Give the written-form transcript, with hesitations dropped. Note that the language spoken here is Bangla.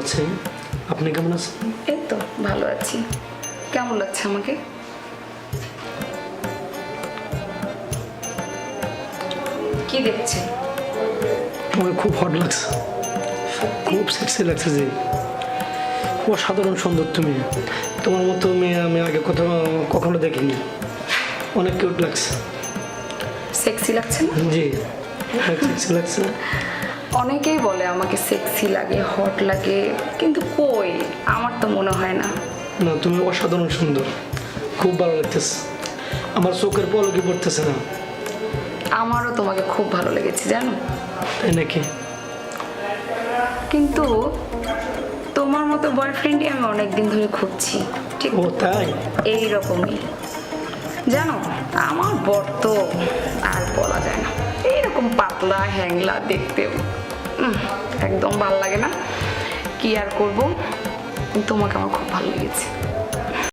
আছি। আপনি কেমন আছেন? এই তো ভালো আছি। কেমন লাগছে আমাকে? কি দেখছে? তোমাকে খুব হট লাগছে, খুব সেক্সি লাগছে। যে অসাধারণ সুন্দর তুমি। তোমার মতো মেয়ে আমি আগে কখনো দেখিনি। অনেক কিউট লাগছে। সেক্সি লাগছে না? জি, অনেক সেক্সি লাগছে। অনেকেই বলে আমাকে সেক্সি লাগে, হট লাগে, কিন্তু কই, আমার তো মনে হয় না। না, তুমি অসাধারণ সুন্দর, খুব ভালো লাগতেছে। আমার চোখের পলকে পড়তেছে না। আমারও তোমাকে খুব ভালো লেগেছে জানো। তাই নাকি? কিন্তু তোমার মতো বয়ফ্রেন্ডই আমি অনেকদিন ধরে খুঁজছি। ঠিক ও তাই? এইরকমই জানো। আমার বর তো আর বলা যায় না, এইরকম পাতলা হ্যাংলা দেখতেও একদম ভাল লাগে না। কি আর করব, তোমাকে আমার খুব ভালো লেগেছে।